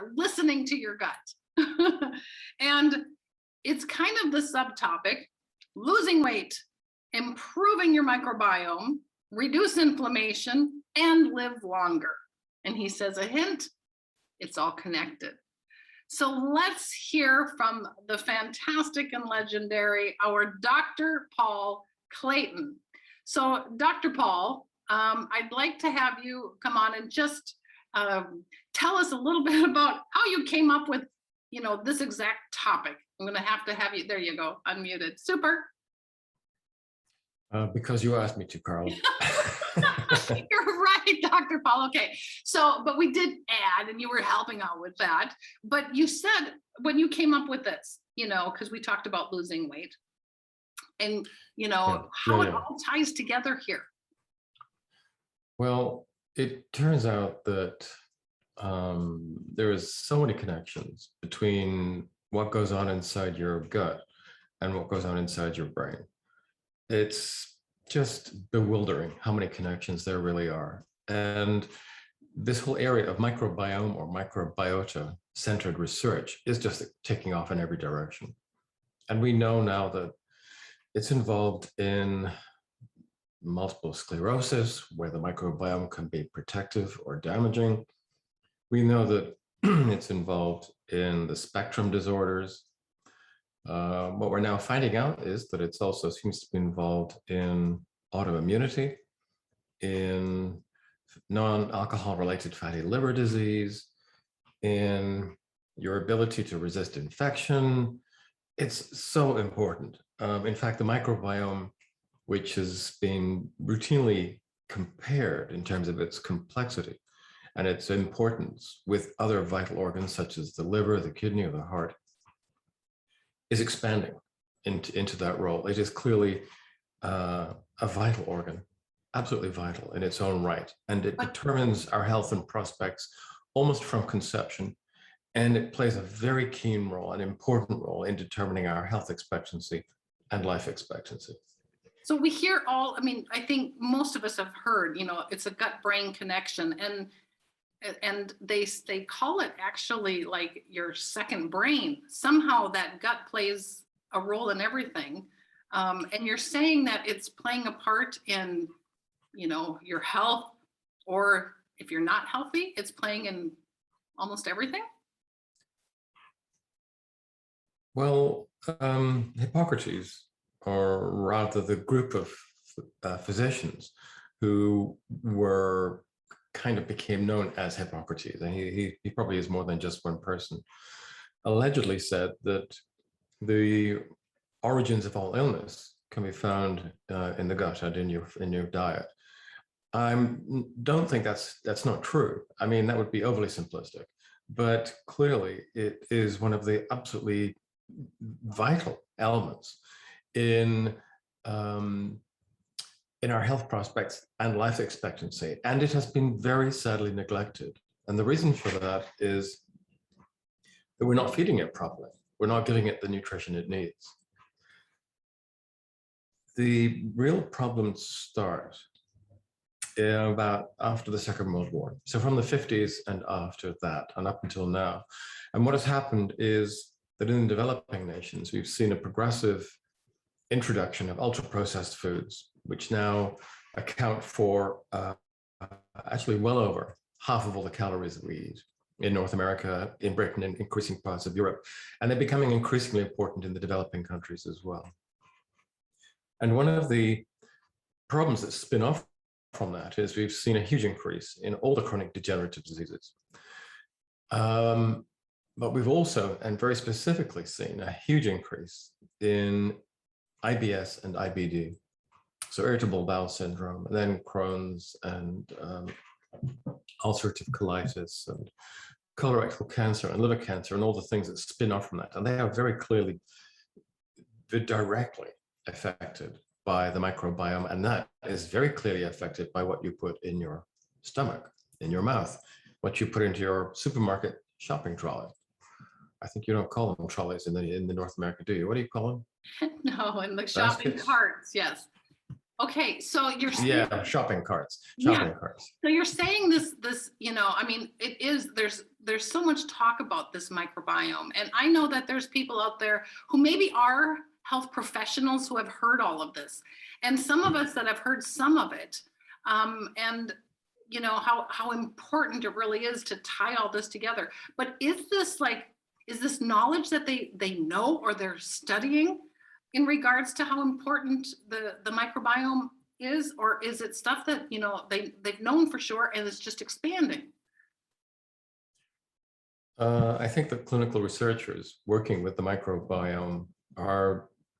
are listening to your gut. And it's kind of the subtopic: losing weight, improving your microbiome, reduce inflammation, and live longer. And he says, a hint, it's all connected. So let's hear from the fantastic and legendary, our Dr. Paul Clayton. So Dr. Paul, I'd like to have you come on and just tell us a little bit about how you came up with, this exact topic. I'm going to have you, there you go, unmuted. Super. Because you asked me to, Carl. You're right, Dr. Paul. Okay, so, but we did add, and you were helping out with that, but you said when you came up with this, because we talked about losing weight, and how it all ties together here. Well, it turns out that there is so many connections between what goes on inside your gut and what goes on inside your brain. It's just bewildering how many connections there really are. And this whole area of microbiome or microbiota centered research is just taking off in every direction. And we know now that it's involved in multiple sclerosis, where the microbiome can be protective or damaging. We know that it's involved in the spectrum disorders. What we're now finding out is that it also seems to be involved in autoimmunity, in non-alcohol related fatty liver disease, in your ability to resist infection. It's so important. In fact, the microbiome, which has been routinely compared in terms of its complexity and its importance with other vital organs such as the liver, the kidney, or the heart, is expanding into that role. It is clearly a vital organ, absolutely vital in its own right. And it determines our health and prospects almost from conception. And it plays a very keen role, an important role in determining our health expectancy and life expectancy. So we hear I think most of us have heard, it's a gut-brain connection, and they call it actually like your second brain. Somehow that gut plays a role in everything. And you're saying that it's playing a part in, your health, or if you're not healthy, it's playing in almost everything? Well, Hippocrates, or rather the group of physicians who became known as Hippocrates, and he probably is more than just one person, allegedly said that the origins of all illness can be found in the gut and in your diet. I don't think that's not true. I mean, that would be overly simplistic, but clearly it is one of the absolutely vital elements in our health prospects and life expectancy, and it has been very sadly neglected. And the reason for that is that we're not feeding it properly. We're not giving it the nutrition it needs. The real problems start about after the Second World War. So from the 50s and after that and up until now. And what has happened is that in developing nations, we've seen a progressive introduction of ultra-processed foods, which now account for actually well over half of all the calories that we eat in North America, in Britain, and increasing parts of Europe. And they're becoming increasingly important in the developing countries as well. And one of the problems that spin off from that is we've seen a huge increase in all the chronic degenerative diseases. But we've also, and very specifically, seen a huge increase in IBS and IBD, so irritable bowel syndrome, and then Crohn's and ulcerative colitis and colorectal cancer and liver cancer and all the things that spin off from that. And they are very clearly, directly affected by the microbiome, and that is very clearly affected by what you put in your stomach, in your mouth, what you put into your supermarket shopping trolley. I think you don't call them trolleys in the North America, do you? What do you call them? No, in the shopping carts, yes. Okay, so you're saying, shopping carts. So you're saying this, I mean, there's there's so much talk about this microbiome. And I know that there's people out there who maybe are health professionals who have heard all of this. And some of us that have heard some of it, and you know, how important it really is to tie all this together. But is this knowledge that they know or they're studying in regards to how important the microbiome is, or is it stuff that, you know, they've known for sure and it's just expanding? I think that clinical researchers working with the microbiome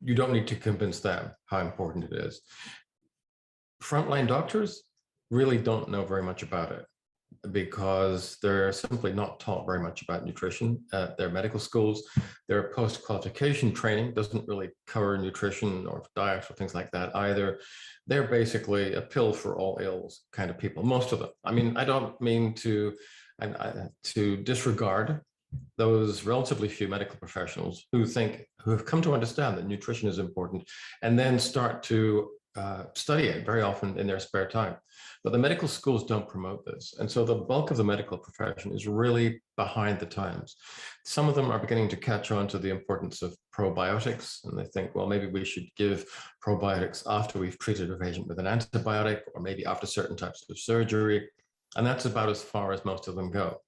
you don't need to convince them how important it is. Frontline doctors really don't know very much about it because they're simply not taught very much about nutrition at their medical schools. Their post-qualification training doesn't really cover nutrition or diet or things like that either. They're basically a pill for all ills kind of people, most of them. I mean, I don't mean to disregard those relatively few medical professionals who have come to understand that nutrition is important and then start to study it very often in their spare time. But the medical schools don't promote this. And so the bulk of the medical profession is really behind the times. Some of them are beginning to catch on to the importance of probiotics. And they think, well, maybe we should give probiotics after we've treated a patient with an antibiotic, or maybe after certain types of surgery. And that's about as far as most of them go.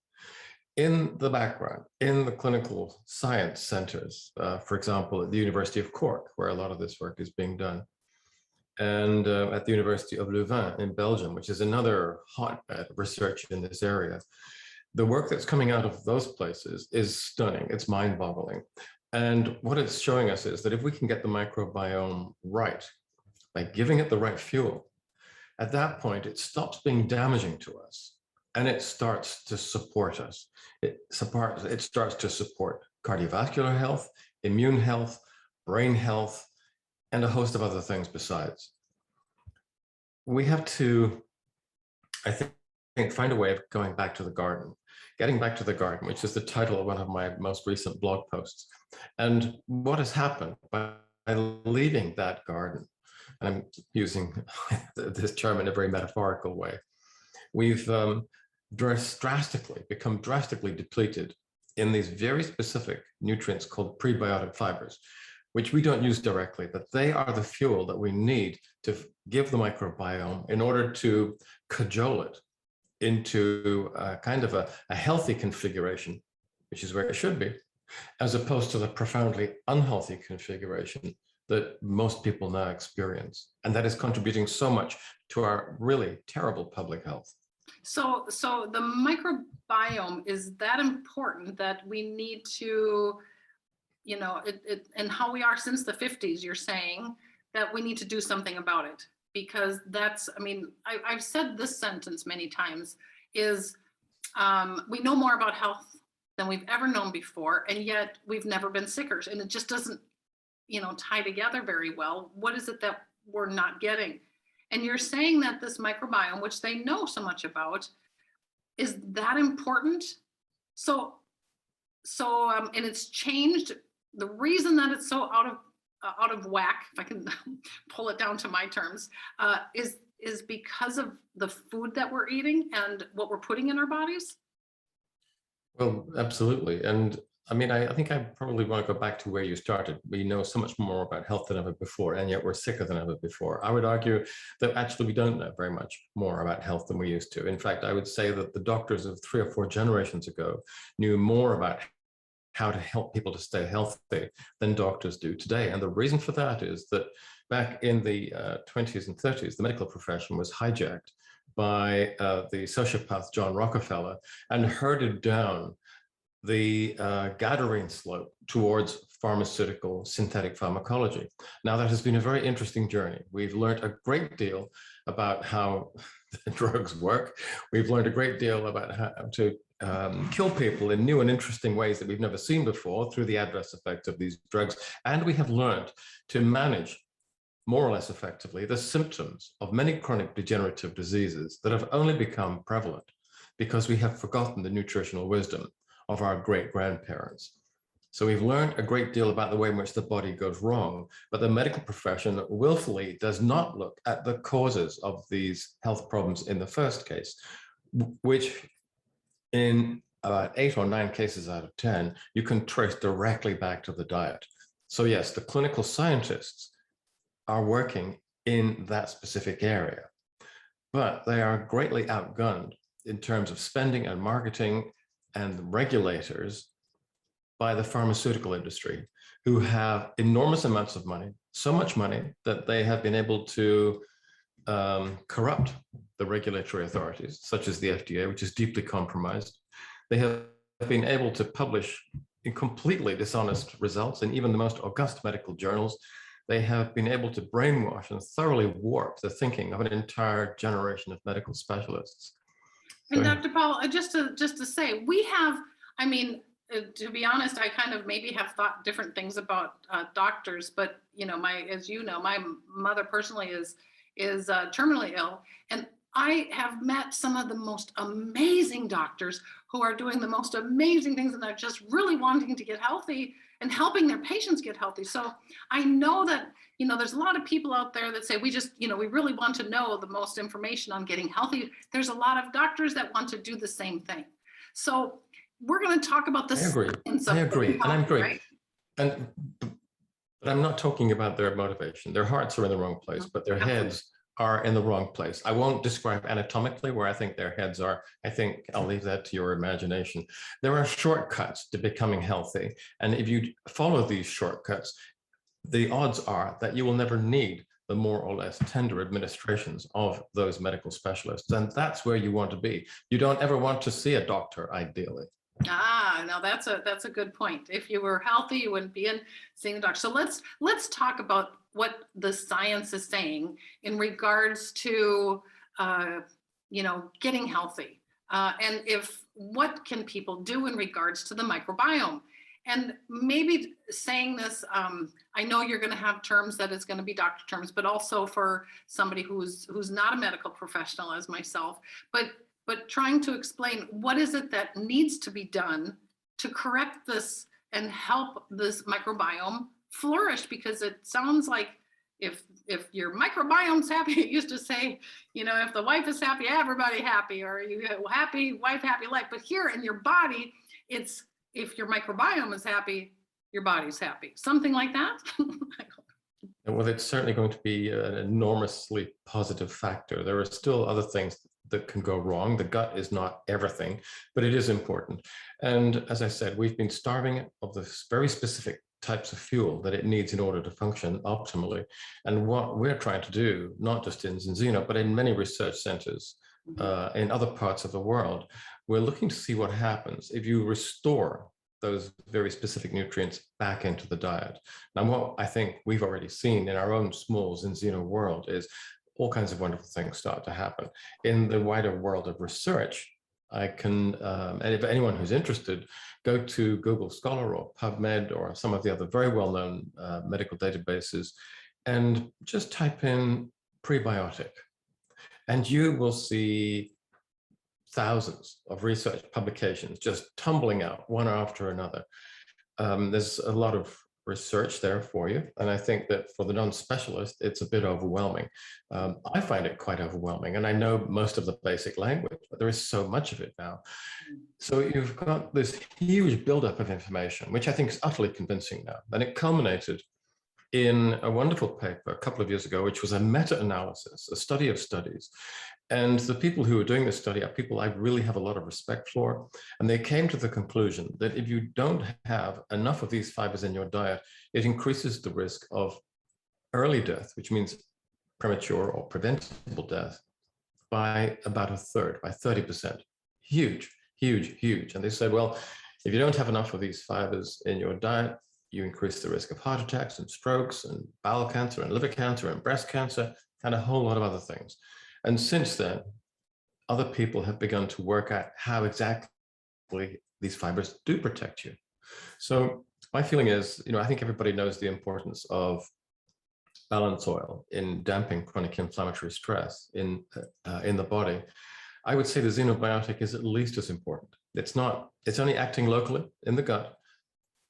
In the background, in the clinical science centers, for example, at the University of Cork, where a lot of this work is being done, and at the University of Louvain in Belgium, which is another hotbed of research in this area. The work that's coming out of those places is stunning. It's mind-boggling. And what it's showing us is that if we can get the microbiome right, by giving it the right fuel, at that point, it stops being damaging to us and it starts to support us. It starts to support cardiovascular health, immune health, brain health, and a host of other things besides. We have to, I think, find a way of going back to the garden, getting back to the garden, which is the title of one of my most recent blog posts. And what has happened by leaving that garden, and I'm using this term in a very metaphorical way, we've become drastically depleted in these very specific nutrients called prebiotic fibers, which we don't use directly, but they are the fuel that we need to give the microbiome in order to cajole it into kind of a healthy configuration, which is where it should be, as opposed to the profoundly unhealthy configuration that most people now experience. And that is contributing so much to our really terrible public health. So the microbiome is that important that we need to, you know, and how we are since the 50s, you're saying that we need to do something about it, because that's, I mean, I've said this sentence many times, is we know more about health than we've ever known before, and yet we've never been sicker. And it just doesn't, you know, tie together very well. What is it that we're not getting? And you're saying that this microbiome, which they know so much about, is that important. So and it's changed. The reason that it's so out of whack, if I can pull it down to my terms, is because of the food that we're eating and what we're putting in our bodies? Well, absolutely. And I mean, I think I probably want to go back to where you started. We know so much more about health than ever before, and yet we're sicker than ever before. I would argue that actually we don't know very much more about health than we used to. In fact, I would say that the doctors of 3 or 4 generations ago knew more about how to help people to stay healthy than doctors do today. And the reason for that is that back in the 20s and 30s, the medical profession was hijacked by the sociopath John Rockefeller and herded down the Gadarene slope towards pharmaceutical synthetic pharmacology. Now, that has been a very interesting journey. We've learned a great deal about how drugs work. We've learned a great deal about how to kill people in new and interesting ways that we've never seen before through the adverse effects of these drugs. And we have learned to manage more or less effectively the symptoms of many chronic degenerative diseases that have only become prevalent because we have forgotten the nutritional wisdom of our great-grandparents. So we've learned a great deal about the way in which the body goes wrong, but the medical profession willfully does not look at the causes of these health problems in the first case, which in about 8 or 9 cases out of 10, you can trace directly back to the diet. So yes, the clinical scientists are working in that specific area, but they are greatly outgunned in terms of spending and marketing and regulators by the pharmaceutical industry, who have enormous amounts of money, so much money that they have been able to corrupt the regulatory authorities, such as the FDA, which is deeply compromised. They have been able to publish completely dishonest results in even the most august medical journals. They have been able to brainwash and thoroughly warp the thinking of an entire generation of medical specialists. And Dr. Paul, just to say, we have, I mean, to be honest, I kind of maybe have thought different things about doctors, but as you know, my mother personally is terminally ill, and I have met some of the most amazing doctors who are doing the most amazing things, and they're just really wanting to get healthy and helping their patients get healthy. So I know that, there's a lot of people out there that say, we just, we really want to know the most information on getting healthy. There's a lot of doctors that want to do the same thing. So we're going to talk about this. I agree. And I'm great. Right? But I'm not talking about their motivation. Their hearts are in the wrong place, but their heads are in the wrong place. I won't describe anatomically where I think their heads are. I think I'll leave that to your imagination. There are shortcuts to becoming healthy. And if you follow these shortcuts, the odds are that you will never need the more or less tender administrations of those medical specialists. And that's where you want to be. You don't ever want to see a doctor, ideally. Now that's a good point. If you were healthy, you wouldn't be seeing a doctor. So let's talk about what the science is saying in regards to getting healthy, and what can people do in regards to the microbiome. And maybe saying this, I know you're going to have terms that is going to be doctor terms, but also for somebody who's not a medical professional as myself, but trying to explain what is it that needs to be done to correct this and help this microbiome flourish, because it sounds like if your microbiome's happy, it used to say, if the wife is happy, everybody happy, or you happy wife, happy life. But here in your body, it's if your microbiome is happy, your body's happy. Something like that. Well, it's certainly going to be an enormously positive factor. There are still other things that can go wrong. The gut is not everything, but it is important. And as I said, we've been starving it of the very specific types of fuel that it needs in order to function optimally. And what we're trying to do, not just in Zinzino, but in many research centers in other parts of the world, we're looking to see what happens if you restore those very specific nutrients back into the diet. Now, what I think we've already seen in our own small Zinzino world is all kinds of wonderful things start to happen. In the wider world of research, I can, and if anyone who's interested, go to Google Scholar or PubMed or some of the other very well-known medical databases and just type in prebiotic, and you will see thousands of research publications just tumbling out one after another. There's a lot of research there for you, and I think that for the non-specialist, it's a bit overwhelming. I find it quite overwhelming, and I know most of the basic language, but there is so much of it now. So you've got this huge buildup of information, which I think is utterly convincing now, and it culminated in a wonderful paper a couple of years ago, which was a meta-analysis, a study of studies. And the people who are doing this study are people I really have a lot of respect for. And they came to the conclusion that if you don't have enough of these fibers in your diet, it increases the risk of early death, which means premature or preventable death, by about a third, by 30%. Huge, huge, huge. And they said, well, if you don't have enough of these fibers in your diet, you increase the risk of heart attacks and strokes and bowel cancer and liver cancer and breast cancer and a whole lot of other things. And since then, other people have begun to work out how exactly these fibers do protect you. So my feeling is, I think everybody knows the importance of balance oil in damping chronic inflammatory stress in the body. I would say the xenobiotic is at least as important. It's only acting locally in the gut,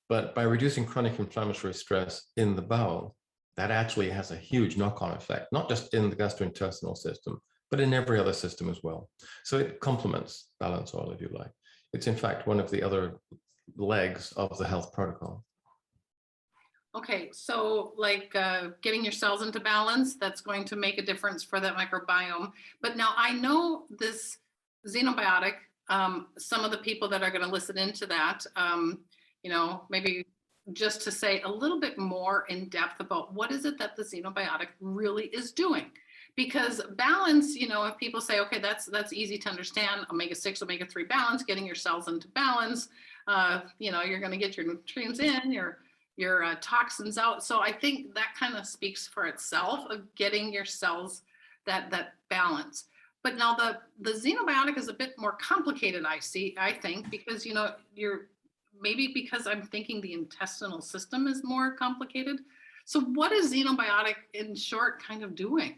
but by reducing chronic inflammatory stress in the bowel, that actually has a huge knock-on effect, not just in the gastrointestinal system, but in every other system as well. So it complements balance oil, if you like. It's in fact one of the other legs of the health protocol. Okay, so like getting your cells into balance, that's going to make a difference for that microbiome. But now I know this xenobiotic, some of the people that are going to listen into that, you know, maybe just to say a little bit more in depth about what is it that the xenobiotic really is doing. Because balance, you know, if people say, okay, that's easy to understand, omega-6, omega-3 balance, getting your cells into balance, you know, you're going to get your nutrients in, your toxins out. So I think that kind of speaks for itself of getting your cells that balance. But now the xenobiotic is a bit more complicated, I think, because, you know, maybe because I'm thinking the intestinal system is more complicated. So what is xenobiotic in short kind of doing?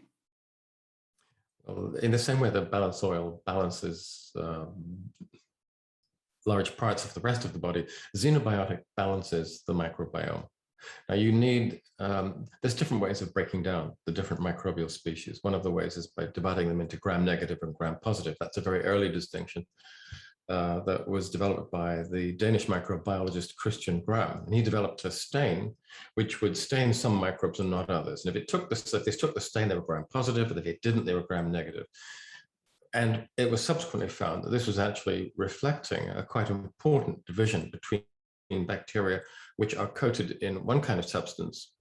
Well, in the same way that balanced soil balances large parts of the rest of the body, xenobiotic balances the microbiome. Now you need, there's different ways of breaking down the different microbial species. One of the ways is by dividing them into gram-negative and gram-positive. That's a very early distinction that was developed by the Danish microbiologist Christian Gram. And he developed a stain which would stain some microbes and not others. And if they took the stain, they were gram-positive, but if it didn't, they were gram-negative. And it was subsequently found that this was actually reflecting a quite important division between bacteria, which are coated in one kind of substance,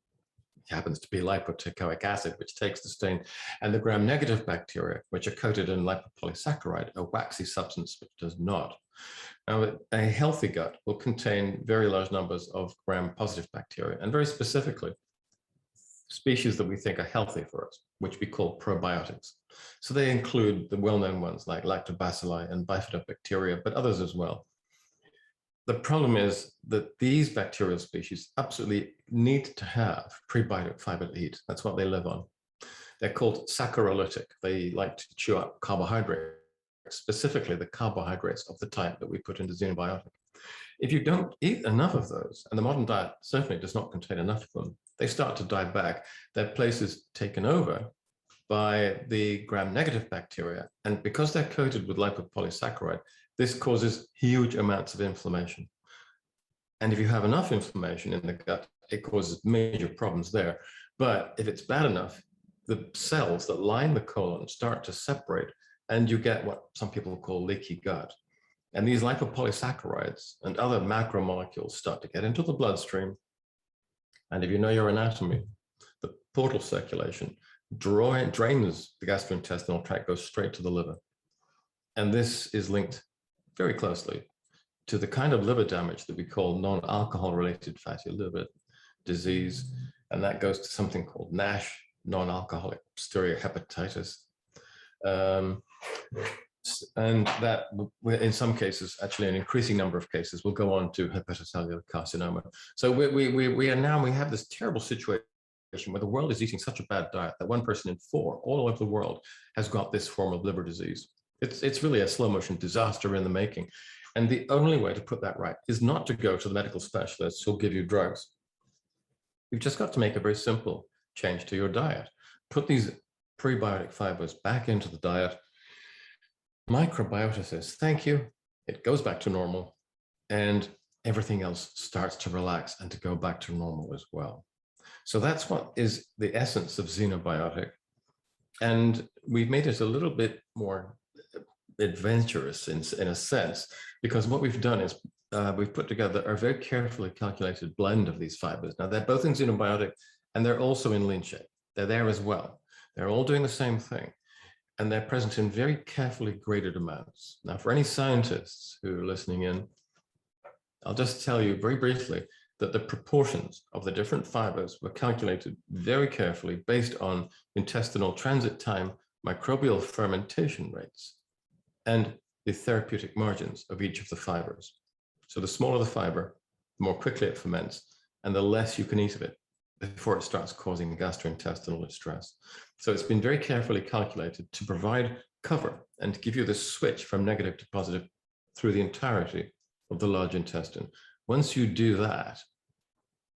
it happens to be lipoteichoic acid, which takes the stain, and the gram-negative bacteria, which are coated in lipopolysaccharide, a waxy substance which does not. Now, a healthy gut will contain very large numbers of gram-positive bacteria, and very specifically, species that we think are healthy for us, which we call probiotics. So they include the well-known ones like lactobacilli and bifidobacteria, but others as well. The problem is that these bacterial species absolutely need to have prebiotic fiber to eat. That's what they live on. They're called saccharolytic. They like to chew up carbohydrates, specifically the carbohydrates of the type that we put into xenobiotic. If you don't eat enough of those, and the modern diet certainly does not contain enough of them, they start to die back. Their place is taken over by the gram-negative bacteria. And because they're coated with lipopolysaccharide, this causes huge amounts of inflammation. And if you have enough inflammation in the gut, it causes major problems there. But if it's bad enough, the cells that line the colon start to separate, and you get what some people call leaky gut. And these lipopolysaccharides and other macromolecules start to get into the bloodstream. And if you know your anatomy, the portal circulation drains the gastrointestinal tract, goes straight to the liver. And this is linked very closely to the kind of liver damage that we call non-alcohol related fatty liver disease. And that goes to something called NASH, non-alcoholic steatohepatitis. And that, in some cases, actually an increasing number of cases, will go on to hepatocellular carcinoma. So we have this terrible situation where the world is eating such a bad diet that 1 person in 4 all over the world has got this form of liver disease. It's really a slow motion disaster in the making. And the only way to put that right is not to go to the medical specialists who'll give you drugs. You've just got to make a very simple change to your diet. Put these prebiotic fibers back into the diet. Microbiota says, thank you. It goes back to normal, and everything else starts to relax and to go back to normal as well. So that's what is the essence of xenobiotic. And we've made it a little bit more adventurous in a sense, because what we've done is we've put together a very carefully calculated blend of these fibers. Now, they're both in xenobiotic and they're also in lean shape. They're there as well. They're all doing the same thing. And they're present in very carefully graded amounts. Now, for any scientists who are listening in, I'll just tell you very briefly that the proportions of the different fibers were calculated very carefully based on intestinal transit time, microbial fermentation rates, and the therapeutic margins of each of the fibers. So the smaller the fiber, the more quickly it ferments, and the less you can eat of it before it starts causing gastrointestinal distress. So it's been very carefully calculated to provide cover and to give you this switch from negative to positive through the entirety of the large intestine. Once you do that,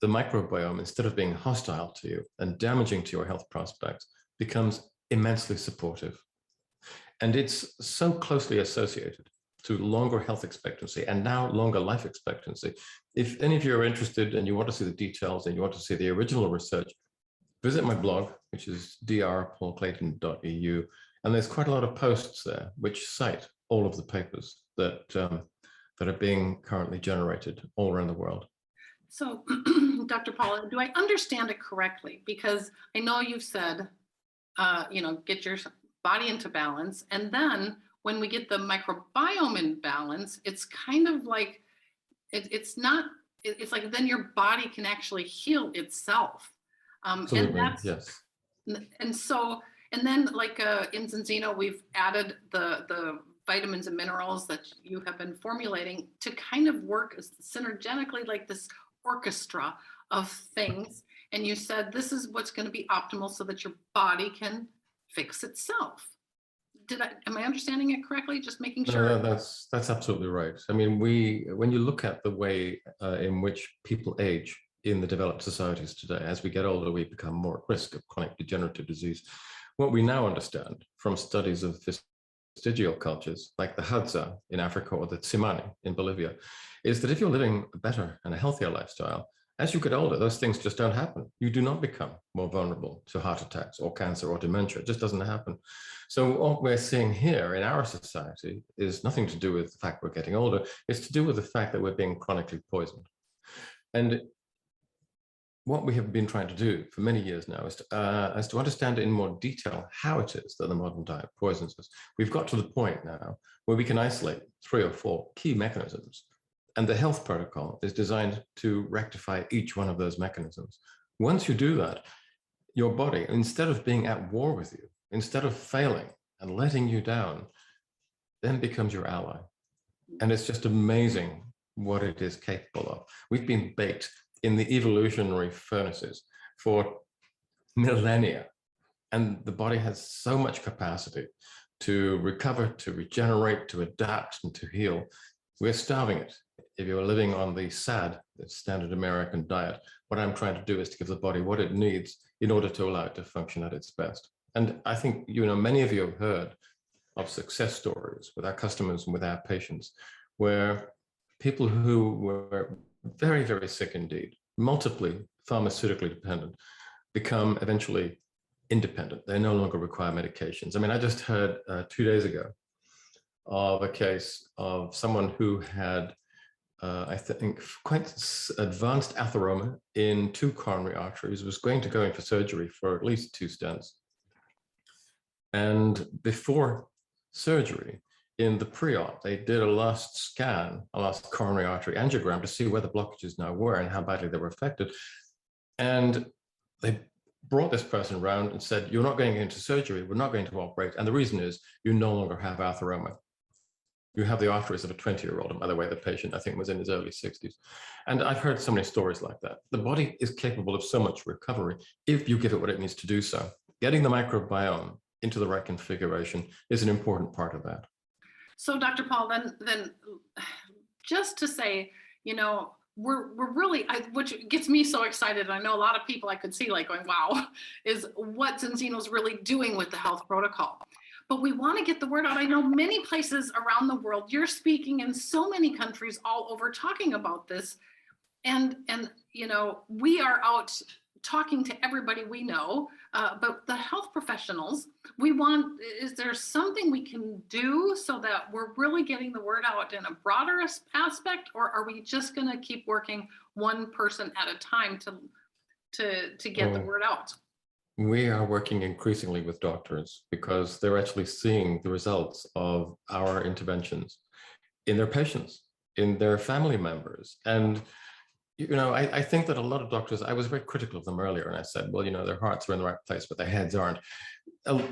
the microbiome, instead of being hostile to you and damaging to your health prospects, becomes immensely supportive. And it's so closely associated to longer health expectancy and now longer life expectancy. If any of you are interested and you want to see the details and you want to see the original research, visit my blog, which is drpaulclayton.eu. And there's quite a lot of posts there which cite all of the papers that that are being currently generated all around the world. So, Dr. Paul, do I understand it correctly? Because I know you've said, get your body into balance. And then when we get the microbiome in balance, it's kind of like, it's like then your body can actually heal itself. Absolutely, yes. And so, and then like in Zinzino, we've added the vitamins and minerals that you have been formulating to kind of work synergetically, like this orchestra of things. And you said this is what's going to be optimal so that your body can fix itself. Am I understanding it correctly? Just making sure. No, that's absolutely right. I mean, when you look at the way in which people age in the developed societies today, as we get older, we become more at risk of chronic degenerative disease. What we now understand from studies of vestigial cultures like the Hadza in Africa or the Tsimane in Bolivia is that if you're living a better and a healthier lifestyle, as you get older, those things just don't happen. You do not become more vulnerable to heart attacks or cancer or dementia. It just doesn't happen. So what we're seeing here in our society is nothing to do with the fact we're getting older. It's to do with the fact that we're being chronically poisoned. And what we have been trying to do for many years now is to understand in more detail how it is that the modern diet poisons us. We've got to the point now where we can isolate 3 or 4 key mechanisms. And the health protocol is designed to rectify each one of those mechanisms. Once you do that, your body, instead of being at war with you, instead of failing and letting you down, then becomes your ally. And it's just amazing what it is capable of. We've been baked in the evolutionary furnaces for millennia, and the body has so much capacity to recover, to regenerate, to adapt, and to heal. We're starving it. If you're living on the SAD, the standard American diet, what I'm trying to do is to give the body what it needs in order to allow it to function at its best. And I think, many of you have heard of success stories with our customers and with our patients, where people who were very, very sick indeed, multiply pharmaceutically dependent, become eventually independent. They no longer require medications. I mean, I just heard 2 days ago of a case of someone who had I think quite advanced atheroma in 2 coronary arteries, was going to go in for surgery for at least 2 stents. And before surgery, in the pre-op, they did a last scan, a last coronary artery angiogram to see where the blockages now were and how badly they were affected. And they brought this person around and said, you're not going into surgery, we're not going to operate. And the reason is you no longer have atheroma. You have the arteries of a 20-year-old. And by the way, the patient, I think, was in his early 60s. And I've heard so many stories like that. The body is capable of so much recovery if you give it what it needs to do so. Getting the microbiome into the right configuration is an important part of that. So, Dr. Paul, then just to say, we're really, which gets me so excited. I know a lot of people I could see like going, wow, is what Zinzino's really doing with the health protocol. But we want to get the word out. I know many places around the world, you're speaking in so many countries all over talking about this. And we are out talking to everybody we know, but the health professionals, is there something we can do so that we're really getting the word out in a broader aspect, or are we just going to keep working one person at a time to get the word out? We are working increasingly with doctors because they're actually seeing the results of our interventions in their patients, in their family members. And, I think that a lot of doctors, I was very critical of them earlier, and I said, well, their hearts are in the right place, but their heads aren't.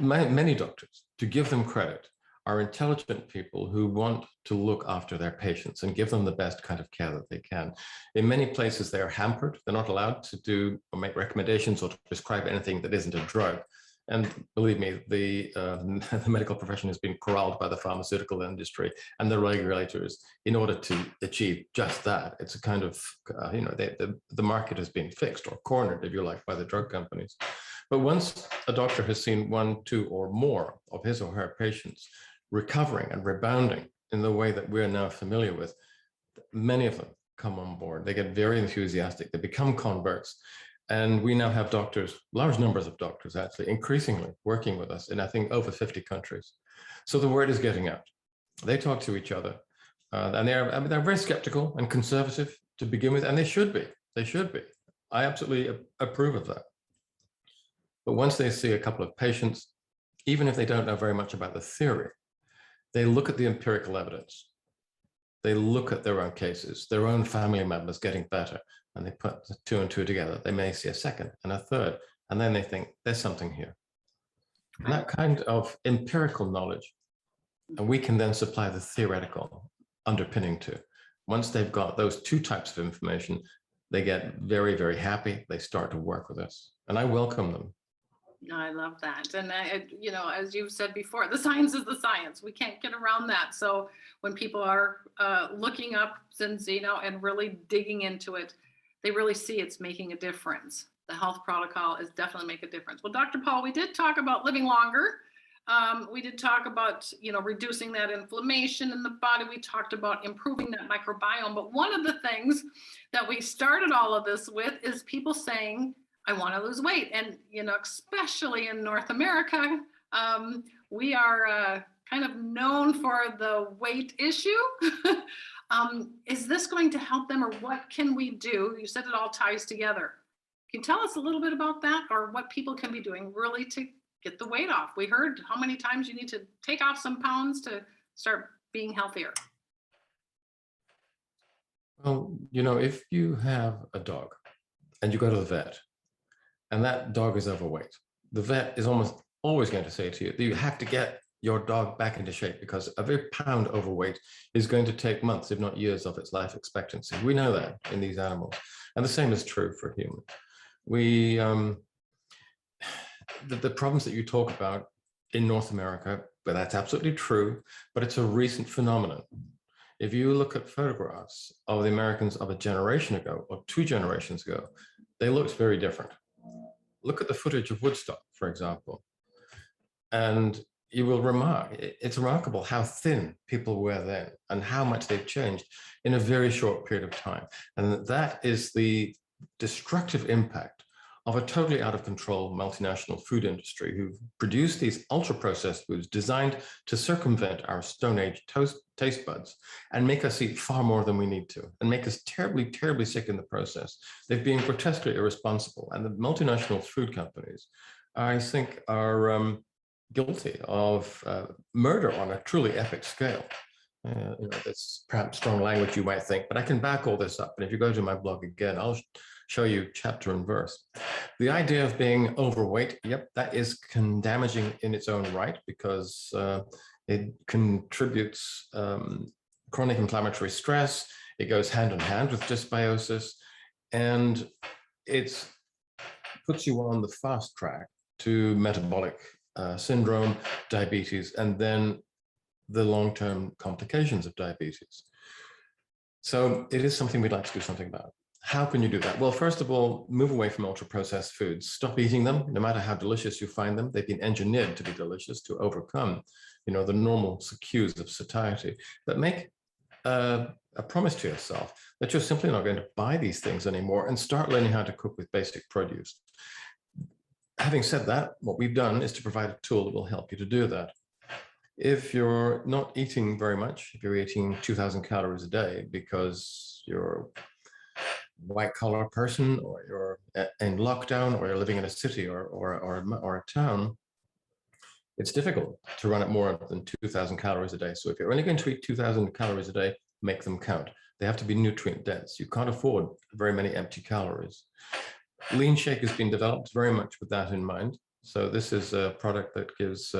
Many doctors, to give them credit, are intelligent people who want to look after their patients and give them the best kind of care that they can. In many places, they are hampered. They're not allowed to do or make recommendations or to prescribe anything that isn't a drug. And believe me, the medical profession has been corralled by the pharmaceutical industry and the regulators in order to achieve just that. It's a kind of, the market has been fixed or cornered, if you like, by the drug companies. But once a doctor has seen 1, 2, or more of his or her patients recovering and rebounding in the way that we're now familiar with, many of them come on board. They get very enthusiastic. They become converts. And we now have doctors, large numbers of doctors actually, increasingly working with us in, I think, over 50 countries. So the word is getting out. They talk to each other. And they're very skeptical and conservative to begin with, and they should be. They should be. I absolutely approve of that. But once they see a couple of patients, even if they don't know very much about the theory, they look at the empirical evidence. They look at their own cases, their own family members getting better, and they put the two and two together. They may see a second and a third, and then they think there's something here. And that kind of empirical knowledge, and we can then supply the theoretical underpinning to. Once they've got those two types of information, they get very, very happy. They start to work with us, and I welcome them. I love that. And as you've said before, the science is the science. We can't get around that. So when people are looking up Zinzino and really digging into it, they really see it's making a difference. The health protocol is definitely make a difference. Well, Dr. Paul, we did talk about living longer. We did talk about, reducing that inflammation in the body. We talked about improving that microbiome. But one of the things that we started all of this with is people saying, I want to lose weight. And, especially in North America, we are kind of known for the weight issue. Is this going to help them, or what can we do? You said it all ties together. Can you tell us a little bit about that, or what people can be doing really to get the weight off? We heard how many times you need to take off some pounds to start being healthier. Well, if you have a dog and you go to the vet and that dog is overweight, the vet is almost always going to say to you that you have to get your dog back into shape, because every pound overweight is going to take months, if not years, of its life expectancy. We know that in these animals. And the same is true for humans. We, the problems that you talk about in North America, but that's absolutely true, but it's a recent phenomenon. If you look at photographs of the Americans of a generation ago or 2 generations ago, they looked very different. Look at the footage of Woodstock, for example, and you will remark, it's remarkable how thin people were then and how much they've changed in a very short period of time. And that is the destructive impact of a totally out of control multinational food industry who've produced these ultra processed foods designed to circumvent our Stone Age taste buds and make us eat far more than we need to, and make us terribly, terribly sick in the process. They've been grotesquely irresponsible. And the multinational food companies, I think, are guilty of murder on a truly epic scale. That's perhaps strong language, you might think, but I can back all this up. And if you go to my blog again, I'll show you chapter and verse. The idea of being overweight, yep, that is damaging in its own right, because it contributes chronic inflammatory stress. It goes hand in hand with dysbiosis, and it puts you on the fast track to metabolic syndrome, diabetes, and then the long-term complications of diabetes. So it is something we'd like to do something about. How can you do that? Well, first of all, move away from ultra-processed foods. Stop eating them, no matter how delicious you find them. They've been engineered to be delicious, to overcome, the normal cues of satiety. But make a promise to yourself that you're simply not going to buy these things anymore, and start learning how to cook with basic produce. Having said that, what we've done is to provide a tool that will help you to do that. If you're not eating very much, if you're eating 2,000 calories a day because you're a white-collar person, or you're in lockdown, or you're living in a city or a town, it's difficult to run at more than 2,000 calories a day. So if you're only going to eat 2,000 calories a day, make them count. They have to be nutrient dense. You can't afford very many empty calories. Lean Shake has been developed very much with that in mind. So this is a product that gives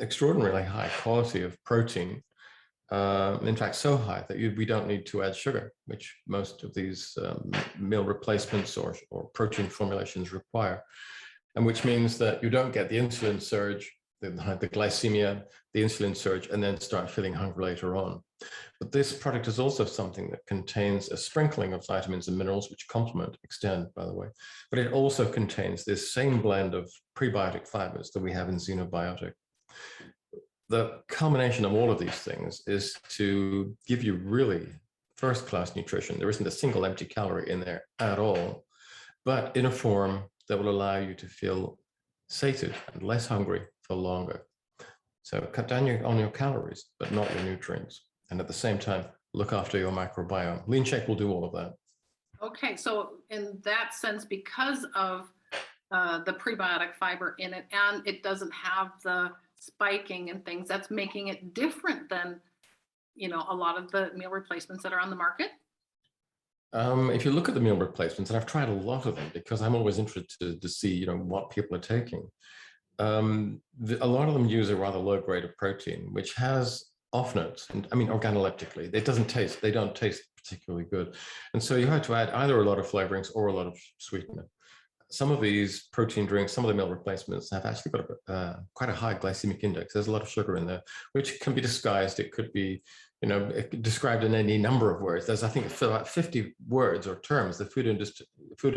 extraordinarily high quality of protein. In fact, so high that we don't need to add sugar, which most of these meal replacements or protein formulations require. And which means that you don't get the insulin surge, the glycemia, the insulin surge, and then start feeling hungry later on. But this product is also something that contains a sprinkling of vitamins and minerals, which complement Extend, by the way. But it also contains this same blend of prebiotic fibers that we have in Xenobiotic. the culmination of all of these things is to give you really first-class nutrition. There isn't a single empty calorie in there at all, but in a form that will allow you to feel sated and less hungry for longer. So cut down on your calories, but not your nutrients. And at the same time, look after your microbiome. Lean Shake will do all of that. Okay, so in that sense, because of the prebiotic fiber in it, and it doesn't have the spiking and things, that's making it different than, you know, a lot of the meal replacements that are on the market. If you look at the meal replacements, and I've tried a lot of them because I'm always interested to see, you know, what people are taking. A lot of them use a rather low grade of protein, which has off notes, and I mean organoleptically, they don't taste particularly good, and so you have to add either a lot of flavorings or a lot of sweetener. Some of these protein drinks, some of the meal replacements have actually got quite a high glycemic index. There's a lot of sugar in there, which can be disguised. It could be, you know, described in any number of words. There's, I think, about 50 words or terms the food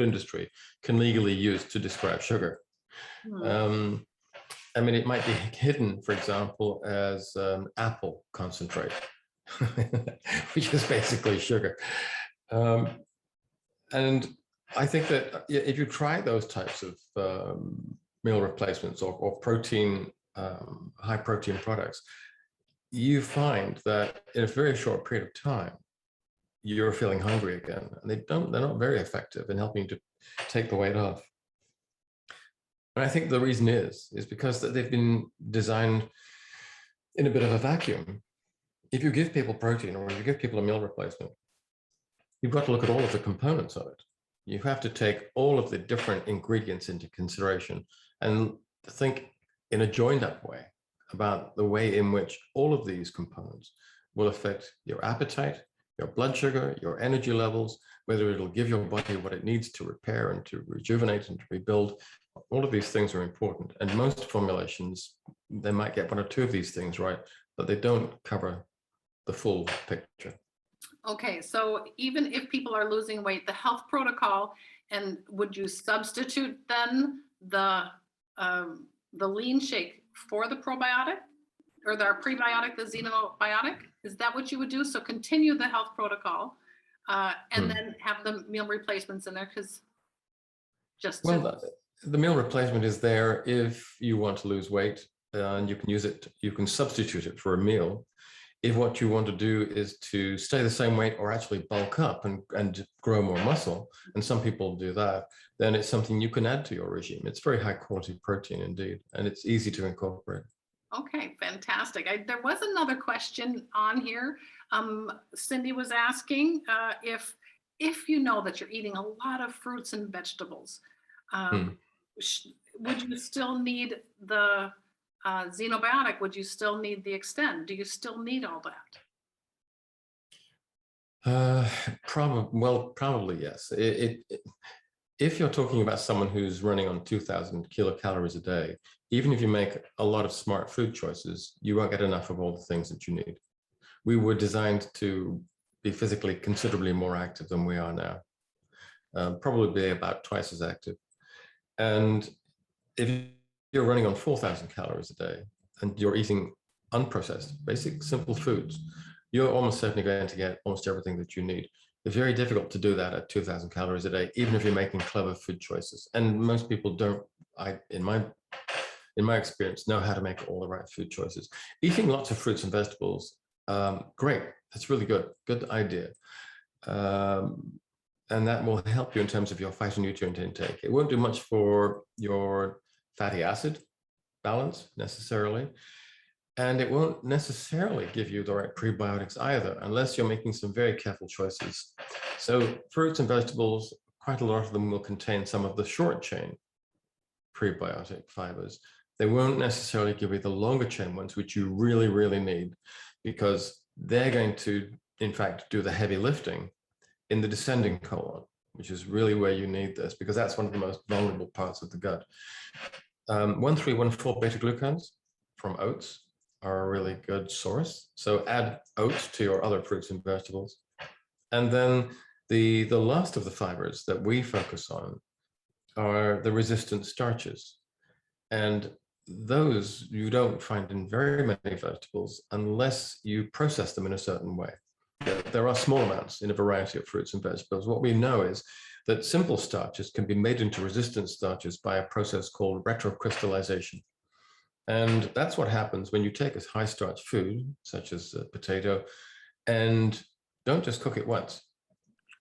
industry can legally use to describe sugar. I mean, it might be hidden, for example, as apple concentrate, which is basically sugar. And I think that if you try those types of meal replacements or protein, high protein products, you find that in a very short period of time, you're feeling hungry again. And they're not very effective in helping to take the weight off. And I think the reason is because they've been designed in a bit of a vacuum. If you give people protein or if you give people a meal replacement, you've got to look at all of the components of it. You have to take all of the different ingredients into consideration and think in a joined up way about the way in which all of these components will affect your appetite, your blood sugar, your energy levels, whether it'll give your body what it needs to repair and to rejuvenate and to rebuild. All of these things are important. And most formulations, they might get one or two of these things right, but they don't cover the full picture. Okay, so even if people are losing weight, the health protocol, and would you substitute then the lean shake for the probiotic or the prebiotic, the xenobiotic? Is that what you would do? So continue the health protocol and then have the meal replacements in there, because just to... Well, the meal replacement is there if you want to lose weight, and you can use it, you can substitute it for a meal. If what you want to do is to stay the same weight or actually bulk up and grow more muscle, and some people do that, then it's something you can add to your regime. It's very high quality protein indeed, and it's easy to incorporate. Okay, fantastic. There was another question on here. Cindy was asking if you know that you're eating a lot of fruits and vegetables, would you still need the xenobiotic? Would you still need the Extend? Do you still need all that? Probably yes. If you're talking about someone who's running on 2,000 kilocalories a day, even if you make a lot of smart food choices, you won't get enough of all the things that you need. We were designed to be physically considerably more active than we are now, probably about twice as active. And if you're running on 4,000 calories a day and you're eating unprocessed, basic, simple foods, you're almost certainly going to get almost everything that you need. It's very difficult to do that at 2,000 calories a day, even if you're making clever food choices. And most people don't, in my experience, know how to make all the right food choices. Eating lots of fruits and vegetables, great. That's really good. Good idea. And that will help you in terms of your phytonutrient intake. It won't do much for your fatty acid balance necessarily. And it won't necessarily give you the right prebiotics either, unless you're making some very careful choices. So fruits and vegetables, quite a lot of them will contain some of the short chain prebiotic fibers. They won't necessarily give you the longer chain ones, which you really, really need, because they're going to, in fact, do the heavy lifting in the descending colon, which is really where you need this, because that's one of the most vulnerable parts of the gut. 1,3,1,4 beta-glucans from oats are a really good source. So add oats to your other fruits and vegetables. And then the last of the fibers that we focus on are the resistant starches. And those you don't find in very many vegetables unless you process them in a certain way. There are small amounts in a variety of fruits and vegetables. What we know is that simple starches can be made into resistant starches by a process called retrocrystallization. And that's what happens when you take a high starch food, such as a potato, and don't just cook it once,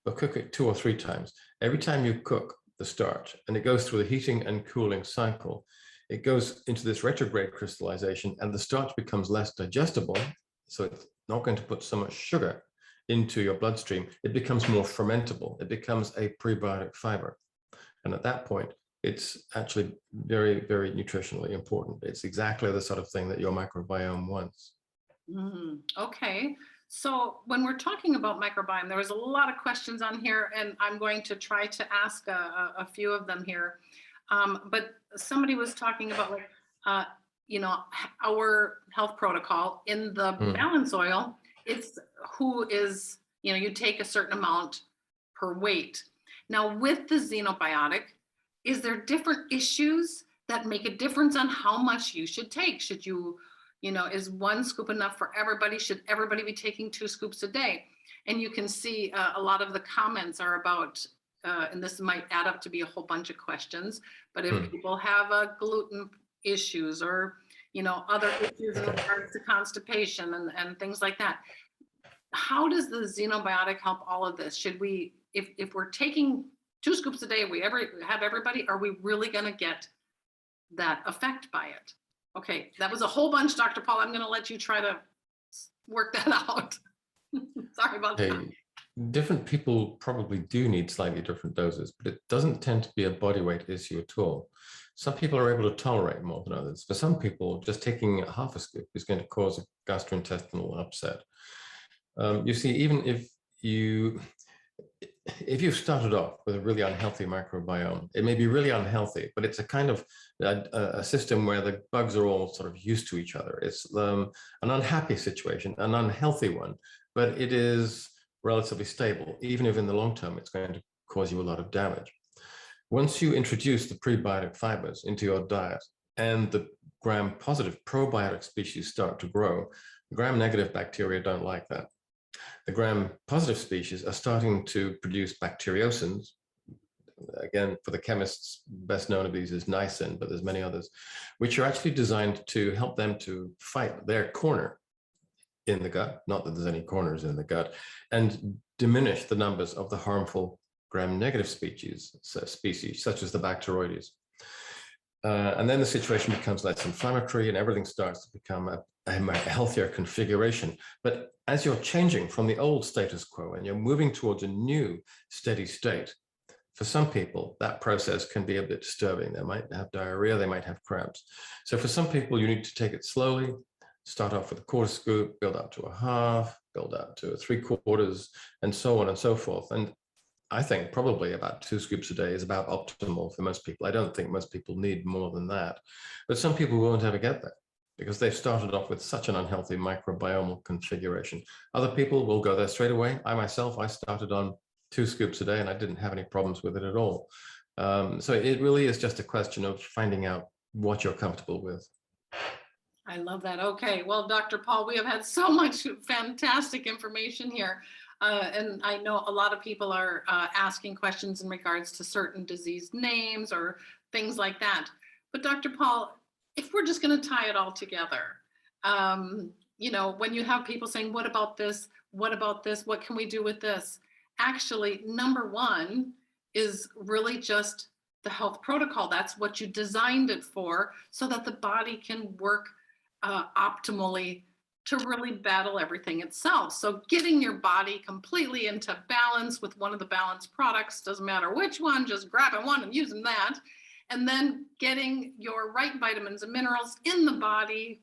but cook it 2 or 3 times. Every time you cook the starch, and it goes through the heating and cooling cycle, it goes into this retrograde crystallization, and the starch becomes less digestible. So it's not going to put so much sugar into your bloodstream. It becomes more fermentable. It becomes a prebiotic fiber. And at that point, it's actually very, very nutritionally important. It's exactly the sort of thing that your microbiome wants. Okay. So when we're talking about microbiome, there was a lot of questions on here, and I'm going to try to ask a few of them here. But somebody was talking about, like, our health protocol in the balance oil. It's who is, you take a certain amount per weight. Now with the xenobiotic, is there different issues that make a difference on how much you should take? Should you, is 1 scoop enough for everybody? Should everybody be taking 2 scoops a day? And you can see a lot of the comments are about, and this might add up to be a whole bunch of questions, but if people have gluten issues or, other issues in regards to constipation and things like that, how does the xenobiotic help all of this? Should we, if we're taking 2 scoops a day, we have everybody, are we really going to get that effect by it? Okay, that was a whole bunch, Dr. Paul. I'm going to let you try to work that out. Sorry about that. Different people probably do need slightly different doses, but it doesn't tend to be a body weight issue at all. Some people are able to tolerate more than others. For some people, just taking half a scoop is going to cause a gastrointestinal upset. You see, even if you've started off with a really unhealthy microbiome, it may be really unhealthy, but it's a kind of a system where the bugs are all sort of used to each other. It's an unhappy situation, an unhealthy one, but it is relatively stable, even if in the long term it's going to cause you a lot of damage. Once you introduce the prebiotic fibers into your diet and the gram-positive probiotic species start to grow, gram-negative bacteria don't like that. The gram-positive species are starting to produce bacteriocins. Again, for the chemists, best known of these is niacin, but there's many others, which are actually designed to help them to fight their corner in the gut, not that there's any corners in the gut, and diminish the numbers of the harmful gram-negative species, such as the Bacteroides. And then the situation becomes less inflammatory and everything starts to become a healthier configuration. But as you're changing from the old status quo and you're moving towards a new steady state, for some people, that process can be a bit disturbing. They might have diarrhea, they might have cramps. So for some people, you need to take it slowly, start off with a 1/4 scoop, build up to a 1/2, build up to a 3/4, and so on and so forth. And I think probably about 2 scoops a day is about optimal for most people. I don't think most people need more than that. But some people won't ever get there because they've started off with such an unhealthy microbiomal configuration. Other people will go there straight away. I started on 2 scoops a day and I didn't have any problems with it at all. So it really is just a question of finding out what you're comfortable with. I love that. Okay, well, Dr. Paul, we have had so much fantastic information here. And I know a lot of people are asking questions in regards to certain disease names or things like that. But Dr. Paul, if we're just going to tie it all together, when you have people saying, what about this? What about this? What can we do with this? Actually, number one is really just the health protocol. That's what you designed it for, so that the body can work optimally to really battle everything itself. So getting your body completely into balance with one of the balanced products, doesn't matter which one, just grabbing one and using that. And then getting your right vitamins and minerals in the body,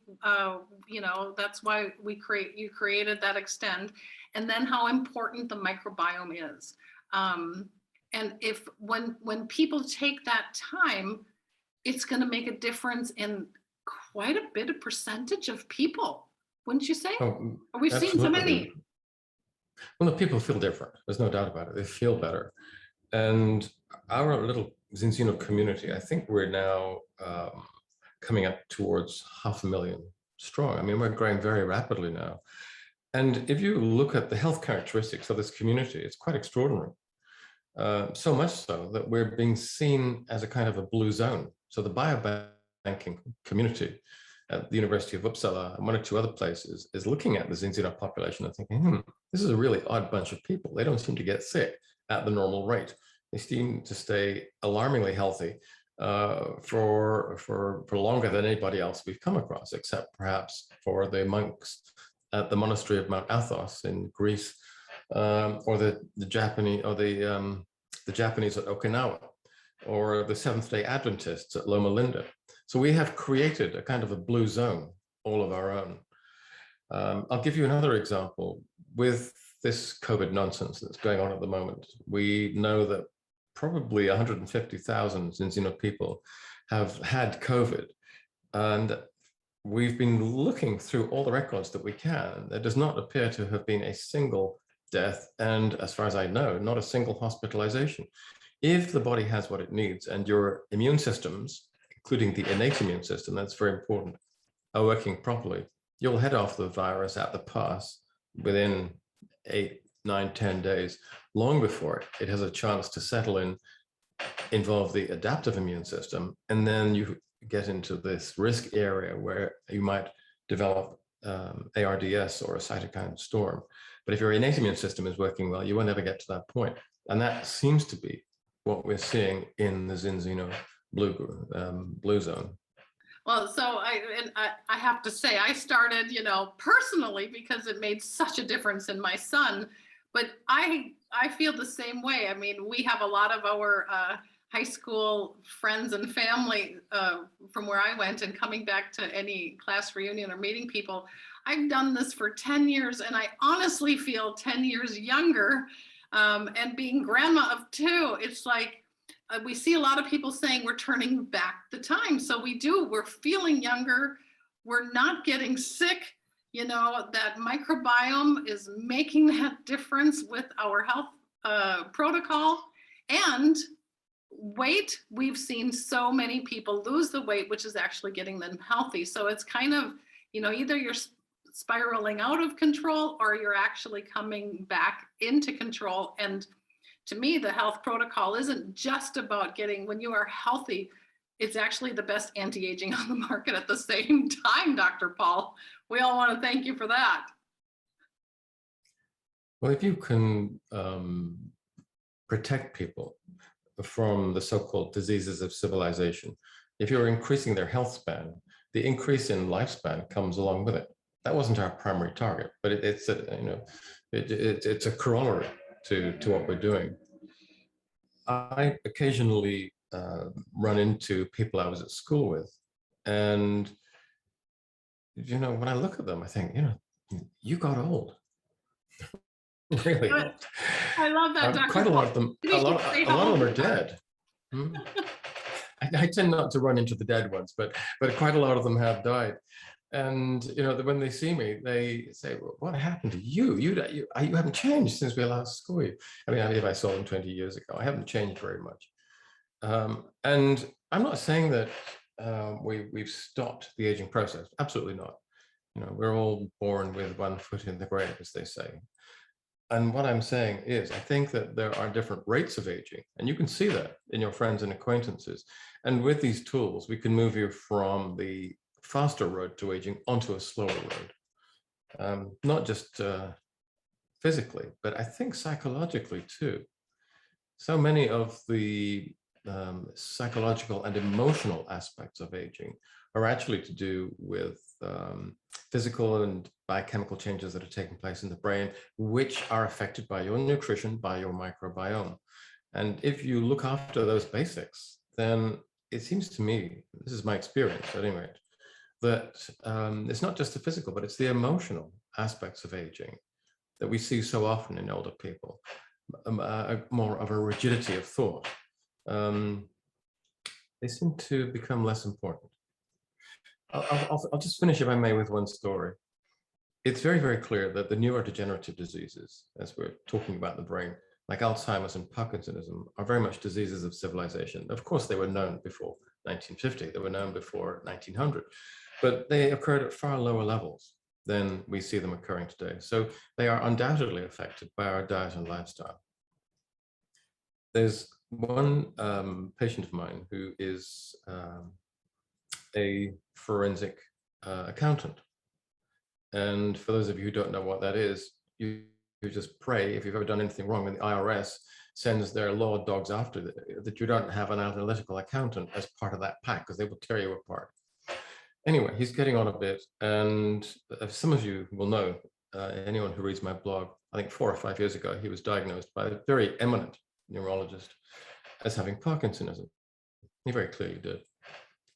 that's why you created that Extend. And then how important the microbiome is. And when people take that time, it's going to make a difference in quite a bit of percentage of people, wouldn't you say? Oh, We've seen so many. Well, the people feel different. There's no doubt about it. They feel better. And our little Zinzino community, I think we're now coming up towards 500,000 strong. I mean, we're growing very rapidly now. And if you look at the health characteristics of this community, it's quite extraordinary. So much so that we're being seen as a kind of a blue zone. So the biobanking community at the University of Uppsala and one or two other places is looking at the Zinzino population and thinking, this is a really odd bunch of people. They don't seem to get sick at the normal rate. They seem to stay alarmingly healthy for longer than anybody else we've come across, except perhaps for the monks at the monastery of Mount Athos in Greece, or the Japanese, or the Japanese at Okinawa, or the Seventh-day Adventists at Loma Linda. So we have created a kind of a blue zone, all of our own. I'll give you another example. With this COVID nonsense that's going on at the moment, we know that probably 150,000 Zinzino people have had COVID, and we've been looking through all the records that we can. There does not appear to have been a single death, and as far as I know, not a single hospitalization. If the body has what it needs and your immune systems, including the innate immune system, that's very important, are working properly, you'll head off the virus at the pass within 8, 9, 10 days, long before it has a chance to settle in, involve the adaptive immune system, and then you get into this risk area where you might develop ARDS or a cytokine storm. But if your innate immune system is working well, you won't ever get to that point. And that seems to be what we're seeing in the Zinzino blue zone. Well, so I have to say, I started, personally because it made such a difference in my son. But I feel the same way. I mean, we have a lot of our high school friends and family from where I went, and coming back to any class reunion or meeting people. I've done this for 10 years, and I honestly feel 10 years younger. And being grandma of 2, it's like we see a lot of people saying we're turning back the time. So we're feeling younger. We're not getting sick. That microbiome is making that difference with our health protocol. And weight, we've seen so many people lose the weight, which is actually getting them healthy. So it's kind of, either you're spiraling out of control or you're actually coming back into control. And to me, the health protocol isn't just about when you are healthy, it's actually the best anti-aging on the market at the same time, Dr. Paul. We all want to thank you for that. Well, if you can protect people from the so-called diseases of civilization, if you're increasing their health span, the increase in lifespan comes along with it. That wasn't our primary target, but it's a corollary to what we're doing. I occasionally run into people I was at school with, and when I look at them, I think, you got old. Really old. I love that, Dr. Quite a lot of them. A lot of them are dead. I tend not to run into the dead ones, but quite a lot of them have died. And when they see me, they say, well, "What happened to you? You haven't changed since we last saw you." I mean, if I saw them 20 years ago, I haven't changed very much. And I'm not saying that we've stopped the aging process. Absolutely not. We're all born with one foot in the grave, as they say. And what I'm saying is, I think that there are different rates of aging, and you can see that in your friends and acquaintances. And with these tools, we can move you from the faster road to aging onto a slower road, not just physically, but I think psychologically too. So many of the psychological and emotional aspects of aging are actually to do with physical and biochemical changes that are taking place in the brain, which are affected by your nutrition, by your microbiome. And if you look after those basics, then it seems to me, this is my experience at any rate, that it's not just the physical, but it's the emotional aspects of aging that we see so often in older people, more of a rigidity of thought. They seem to become less important. I'll just finish, if I may, with one story. It's very, very clear that the neurodegenerative diseases, as we're talking about the brain, like Alzheimer's and Parkinsonism, are very much diseases of civilization. Of course, they were known before 1950, they were known before 1900, but they occurred at far lower levels than we see them occurring today. So they are undoubtedly affected by our diet and lifestyle. There's one patient of mine who is a forensic accountant. And for those of you who don't know what that is, you just pray if you've ever done anything wrong, and the IRS sends their law dogs after that you don't have an analytical accountant as part of that pack, because they will tear you apart. Anyway, he's getting on a bit, and some of you will know, anyone who reads my blog, I think 4 or 5 years ago, he was diagnosed by a very eminent neurologist as having Parkinsonism. He very clearly did.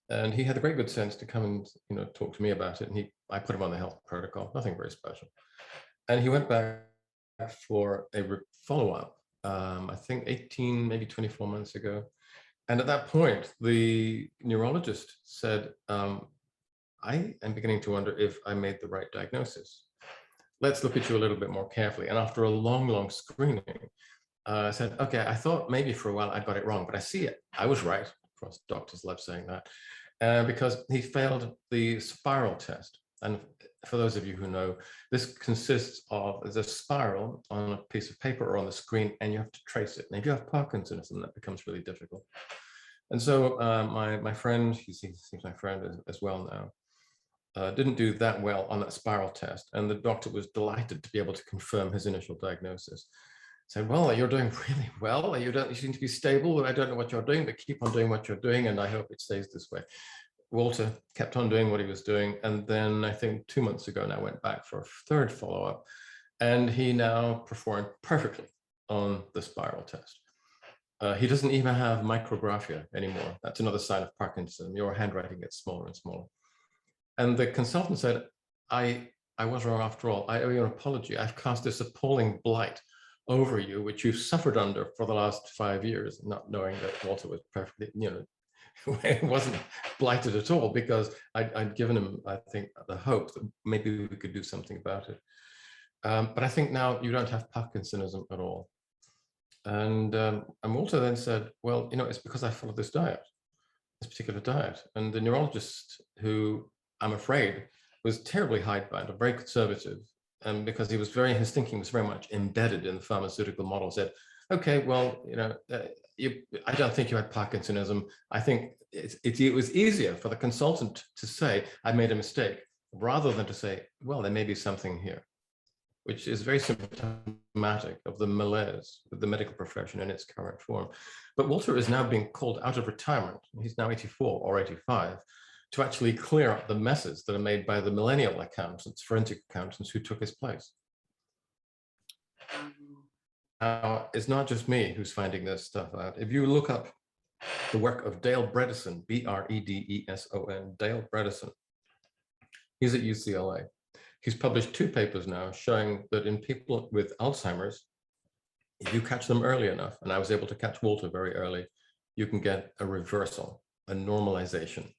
And he had the great good sense to come and talk to me about it. And I put him on the health protocol, nothing very special. And he went back for a follow-up, I think 18, maybe 24 months ago. And at that point, the neurologist said, I am beginning to wonder if I made the right diagnosis. Let's look at you a little bit more carefully. And after a long, long screening, I said, okay, I thought maybe for a while I got it wrong, but I see it. I was right. Of course, doctors love saying that. Because he failed the spiral test. And for those of you who know, this consists of a spiral on a piece of paper or on the screen, and you have to trace it. And if you have Parkinsonism, that becomes really difficult. And so my friend, he seems my friend as well now, didn't do that well on that spiral test. And the doctor was delighted to be able to confirm his initial diagnosis. Said, well, you're doing really well. You seem to be stable. I don't know what you're doing, but keep on doing what you're doing, and I hope it stays this way. Walter kept on doing what he was doing, and then I think 2 months ago now went back for a third follow-up, and he now performed perfectly on the spiral test. He doesn't even have micrographia anymore. That's another sign of Parkinsonism. Your handwriting gets smaller and smaller. And the consultant said, I was wrong after all. I owe you an apology. I've cast this appalling blight over you, which you've suffered under for the last 5 years, not knowing that Walter was perfectly, it wasn't blighted at all, because I'd given him, I think, the hope that maybe we could do something about it. But I think now you don't have Parkinsonism at all. And Walter then said, well, it's because I followed this particular diet. And the neurologist, who I'm afraid was terribly hidebound, or very conservative, and because his thinking was very much embedded in the pharmaceutical model, said, okay, well, I don't think you had Parkinsonism. I think it was easier for the consultant to say, I made a mistake, rather than to say, well, there may be something here, which is very symptomatic of the malaise of the medical profession in its current form. But Walter is now being called out of retirement. He's now 84 or 85. To actually clear up the messes that are made by the millennial accountants, forensic accountants who took his place. Now, it's not just me who's finding this stuff out. If you look up the work of Dale Bredesen, B-R-E-D-E-S-O-N, Dale Bredesen, he's at UCLA. He's published 2 papers now showing that in people with Alzheimer's, if you catch them early enough, and I was able to catch Walter very early, you can get a reversal, a normalization.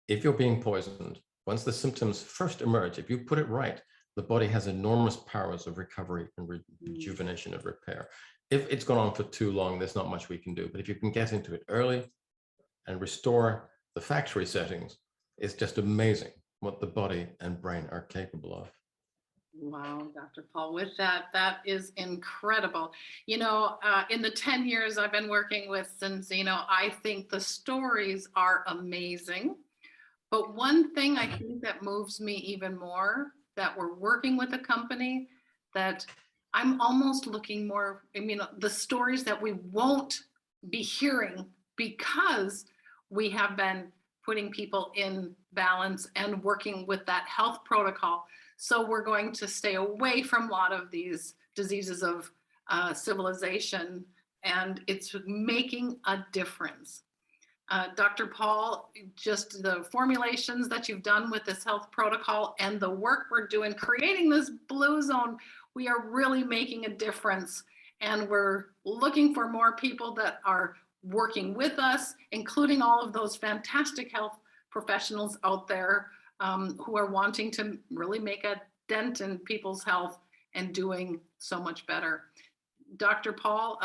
If you're being poisoned, once the symptoms first emerge, if you put it right, the body has enormous powers of recovery and rejuvenation and repair. If it's gone on for too long, there's not much we can do. But if you can get into it early and restore the factory settings, it's just amazing what the body and brain are capable of. Wow, Dr. Paul, with that is incredible. In the 10 years I've been working with Enzino, I think the stories are amazing. But one thing I think that moves me even more, that we're working with a company that I'm almost looking more, the stories that we won't be hearing, because we have been putting people in balance and working with that health protocol. So we're going to stay away from a lot of these diseases of civilization, and it's making a difference. Dr. Paul, just the formulations that you've done with this health protocol and the work we're doing, creating this blue zone, we are really making a difference. And we're looking for more people that are working with us, including all of those fantastic health professionals out there who are wanting to really make a dent in people's health and doing so much better. Dr. Paul,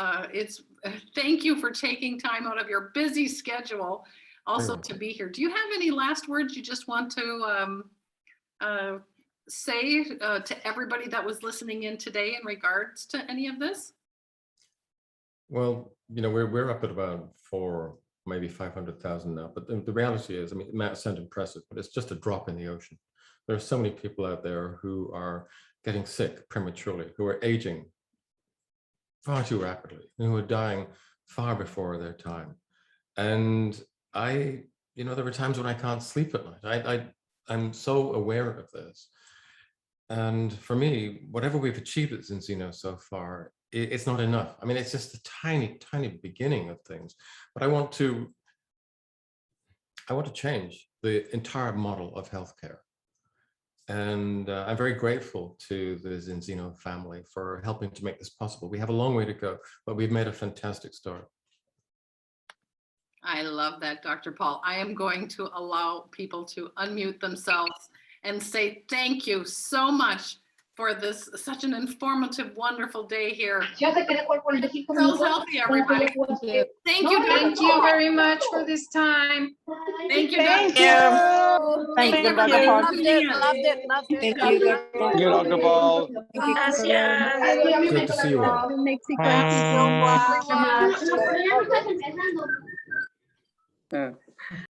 thank you for taking time out of your busy schedule also to be here. Do you have any last words you just want to say to everybody that was listening in today in regards to any of this? Well, we're up at about 4, maybe 500,000 now, but the reality is, I mean, it might sound impressive, but it's just a drop in the ocean. There are so many people out there who are getting sick prematurely, who are aging far too rapidly, and who are dying far before their time. And there were times when I can't sleep at night. I'm so aware of this. And for me, whatever we've achieved at Zinzino so far, it's not enough. I mean, it's just a tiny, tiny beginning of things. But I want to change the entire model of healthcare. And I'm very grateful to the Zinzino family for helping to make this possible. We have a long way to go, but we've made a fantastic start. I love that, Dr. Paul. I am going to allow people to unmute themselves and say thank you so much for this, such an informative, wonderful day here. So healthy, everybody. Thank you. Thank you very much for this time. Thank you. Thank you. Thank you, everybody. Loved it. Thank you, Thank you, Dr. Paul. Gracias. Good to see you all. Thank you so much.